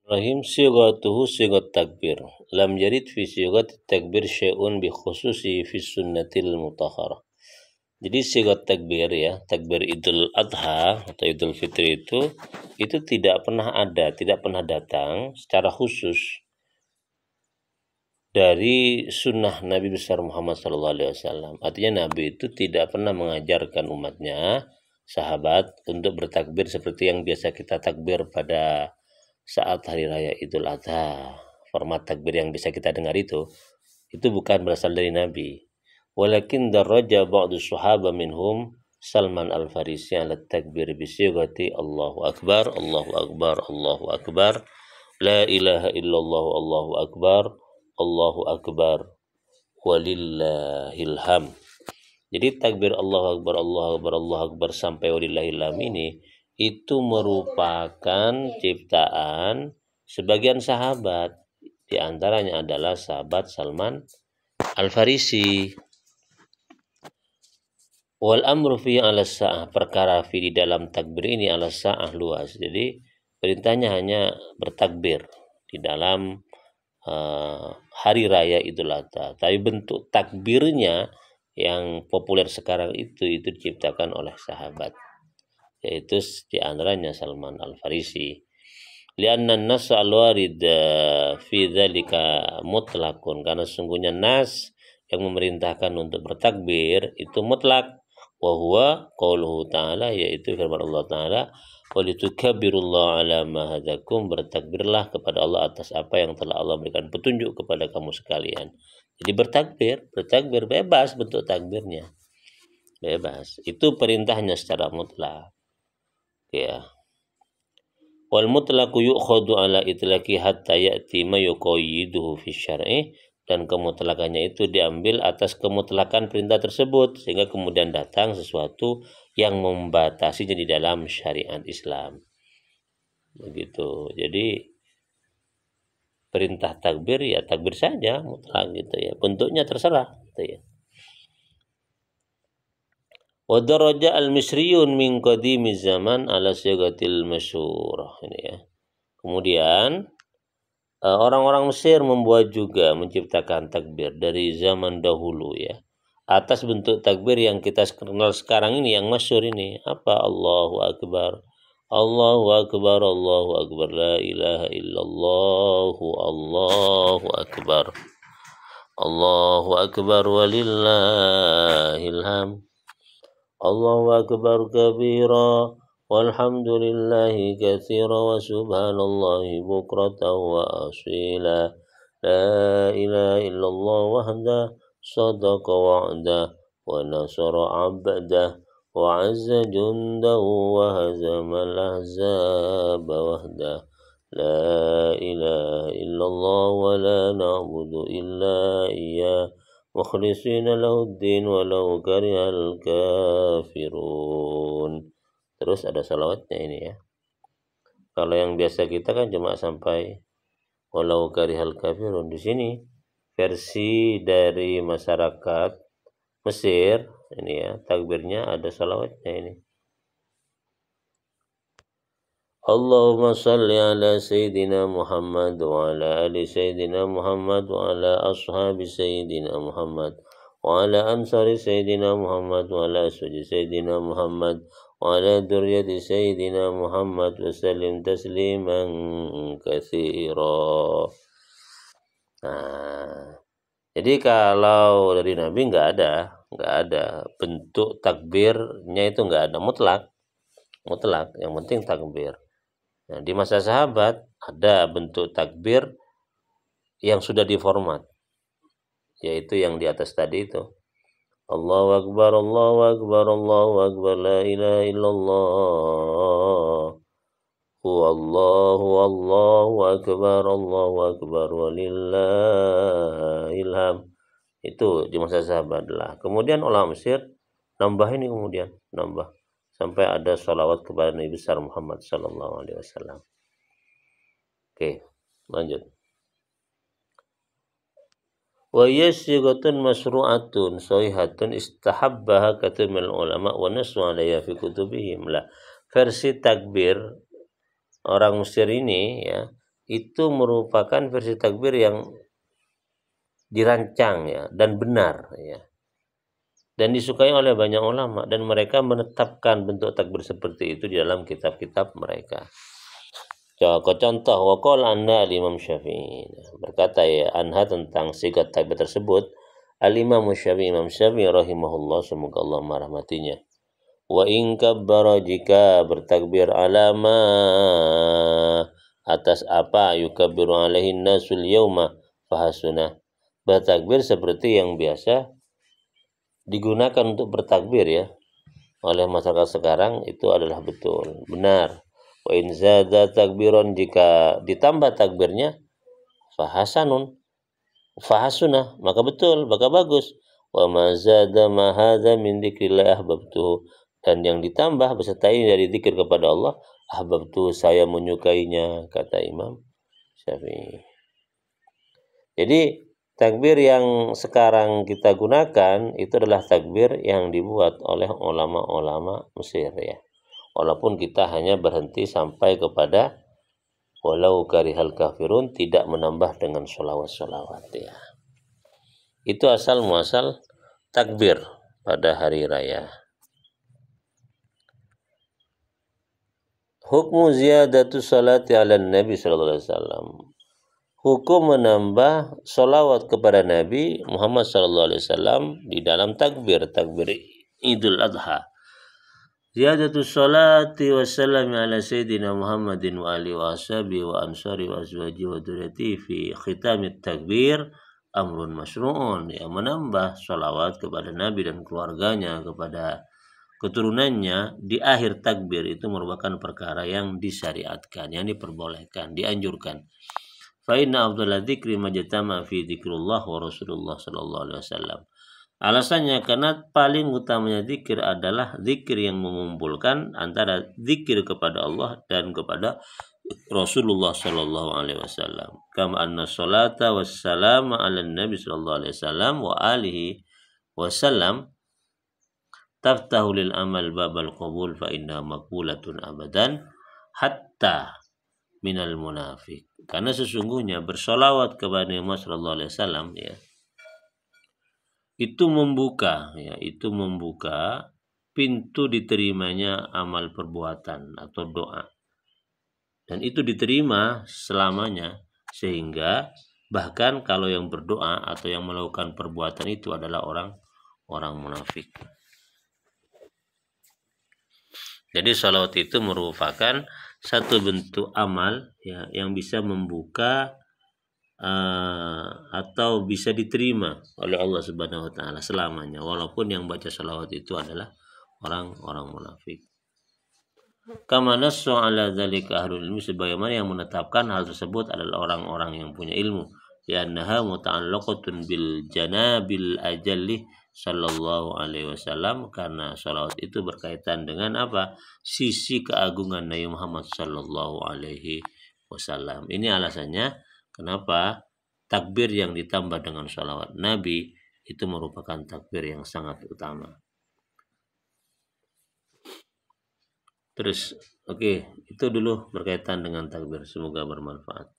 Rahim sigatuhu sigat takbir. Lam yarid fi sigat takbir syai'un bi khususi fi sunnatil mutahharah. Jadi sigat takbir ya, takbir Idul Adha atau Idul Fitri itu tidak pernah ada, tidak pernah datang secara khusus dari sunnah Nabi besar Muhammad SAW. Artinya Nabi itu tidak pernah mengajarkan umatnya, sahabat, untuk bertakbir seperti yang biasa kita takbir pada saat hari raya Idul Adha. Format takbir yang bisa kita dengar itu bukan berasal dari Nabi. Walakin daraja ba'du sahaba minhum Salman Al-Farisi ala takbir bisigati Allahu Akbar, Allahu Akbar, Allahu Akbar, La ilaha illallah, Allahu Akbar, Allahu Akbar, walillahil ham. Jadi takbir Allahu Akbar, Allahu Akbar, Allahu Akbar sampai walillahil ham ini itu merupakan ciptaan sebagian sahabat. Di antaranya adalah sahabat Salman Al-Farisi. Wal amru fi ala sa'ah, perkara fi di dalam takbir ini ala sa'ah luas. Jadi perintahnya hanya bertakbir di dalam hari raya Idul Adha. Tapi bentuk takbirnya yang populer sekarang itu diciptakan oleh sahabat, yaitu di antaranya Salman Al-Farisi. Lianna an-nas al-warid fi dzalika mutlaqun, karena sungguhnya nas yang memerintahkan untuk bertakbir itu mutlak, wa huwa qauluhu ta'ala, yaitu firman Allah Ta'ala, walitukabbirullaha ala ma hadakum, bertakbirlah kepada Allah atas apa yang telah Allah berikan petunjuk kepada kamu sekalian. Jadi bertakbir bebas, bentuk takbirnya bebas. Itu perintahnya secara mutlak. Ya. Wal mutlaqu yu'khadu ala itlaqi hatta ya'ti ma yuqayyiduhu fi syar'i, dan kemutlakannya itu diambil atas kemutlakan perintah tersebut sehingga kemudian datang sesuatu yang membatasinya di dalam syariat Islam. Begitu. Jadi perintah takbir ya takbir saja mutlak gitu ya. Bentuknya terserah gitu ya. Wa daraja al-misriyun min qadimi zaman ala sigatil masyhurah, ini ya. Kemudian orang-orang Mesir membuat juga menciptakan takbir dari zaman dahulu ya, atas bentuk takbir yang kita kenal sekarang ini, yang masyhur ini. Apa? Allahu Akbar, Allahu Akbar, Allahu Akbar, La ilaha illallah, Allahu Akbar, Allahu Akbar, walillahil ham, Allahu Akbar kabira, walhamdulillahi katsira, wa subhanallahi bukratan wa asila, La ilaha illallah wahda, sadaqa wa'da, wa nasara abda, wa azza jundahu, wa hazamal ahzaba wahda, La ilaha illallah wa la na'budu illa iyyah, mukhlisina lahuddin walau karihal kafirun. Terus ada salawatnya ini ya. Kalau yang biasa kita kan cuma sampai walau karihal kafirun. Di sini versi dari masyarakat Mesir ini ya, takbirnya ada salawatnya ini. Allahumma salli ala Sayyidina Muhammad wa ala ali Sayyidina Muhammad wa ala ashabi Sayyidina Muhammad wa ala ansari Sayyidina Muhammad wa ala ashabi Sayyidina Muhammad wa ala duriyati Sayyidina Muhammad wa sallim tasliman katsira. Nah, jadi kalau dari Nabi nggak ada bentuk takbirnya, itu nggak ada, mutlak, yang penting takbir. Nah, di masa sahabat ada bentuk takbir yang sudah diformat, yaitu yang di atas tadi itu. Allahu Akbar, Allahu Akbar, Allahu Akbar, La ilaha illallah, Allahu Akbar, Allahu Akbar, walillahil ham. Itu di masa sahabat lah. Kemudian ulama Mesir nambah ini, nambah sampai ada salawat kepada Nabi besar Muhammad sallallahu alaihi wasallam. Oke, lanjut. Wa yasigatun masru'atun sahihatun istahabbaha katsirul ulama wa nasu 'alaiha fi kutubihim. Lah, versi takbir orang Mesir ini ya, itu merupakan versi takbir yang dirancang ya dan benar ya. Dan disukai oleh banyak ulama dan mereka menetapkan bentuk takbir seperti itu di dalam kitab-kitab mereka. Contoh waqala anha al-Imam Syafi'i. Berkata ya anha tentang sigat takbir tersebut al-Imam Syafi'i, Imam Syafi'i rahimahullah, semoga Allah merahmatinya. Wa in kabbara, jika bertakbir alama atas apa yukabbiru alaihi nasul yauma fahasuna, bertakbir seperti yang biasa digunakan untuk bertakbir ya oleh masyarakat sekarang, itu adalah betul benar. Wa in zada takbiron, jika ditambah takbirnya fahasanun fahasuna, maka betul, maka bagus. Wa ma zada ma hadza min dzikrillah ahbabtuhu, dan yang ditambah beserta ini dari zikir kepada Allah, ahbabtuhu, saya menyukainya, kata Imam Syafi'i. Jadi takbir yang sekarang kita gunakan itu adalah takbir yang dibuat oleh ulama-ulama Mesir ya. Walaupun kita hanya berhenti sampai kepada walau karihal kafirun, tidak menambah dengan sholawat-sholawat ya. Itu asal muasal takbir pada hari raya. Hukmu ziyadatu salati ala Nabi sallallahu alaihi wasallam. Hukum menambah sholawat kepada Nabi Muhammad SAW di dalam takbir Idul Adha. Ziyadatu sholati wassalamu ala Sayyidina Muhammadin wa alihi wa ashabihi wa ansari wa azwaji wa duriyati fi khitamit takbir amrun masyru'un. Ya, menambah sholawat kepada Nabi dan keluarganya, kepada keturunannya di akhir takbir itu merupakan perkara yang disyariatkan, yang diperbolehkan, dianjurkan. Fa inna afdhala dzikri majtama fi dzikrullah wa Rasulullah sallallahu alaihi wasallam. Alasannya karena paling utamanya zikir adalah zikir yang mengumpulkan antara zikir kepada Allah dan kepada Rasulullah sallallahu alaihi wasallam. Kama anna sholata wassalama ala Nabi sallallahu alaihi wasallam wa alihi wasallam taftahu lil amal babal qabul fa inna maqbulatun abadan hatta minal munafik. Karena sesungguhnya bersolawat kepada Muhammad sallallahu alaihi wasallam ya, itu membuka pintu diterimanya amal perbuatan atau doa, dan itu diterima selamanya, sehingga bahkan kalau yang berdoa atau yang melakukan perbuatan itu adalah orang munafik. Jadi salawat itu merupakan satu bentuk amal ya, yang bisa membuka atau bisa diterima oleh Allah Subhanahu wa taala selamanya, walaupun yang baca salawat itu adalah orang-orang munafik. Kama nassu ala dzalika ahlul ilmi, sebagaimana yang menetapkan hal tersebut adalah orang-orang yang punya ilmu. Ya annaha muta'allaqatun bil janabil ajalli sallallahu alaihi wasallam, karena salawat itu berkaitan dengan apa? Sisi keagungan Nabi Muhammad sallallahu alaihi wasallam. Ini alasannya kenapa takbir yang ditambah dengan salawat Nabi itu merupakan takbir yang sangat utama. Terus, oke, itu dulu berkaitan dengan takbir. Semoga bermanfaat.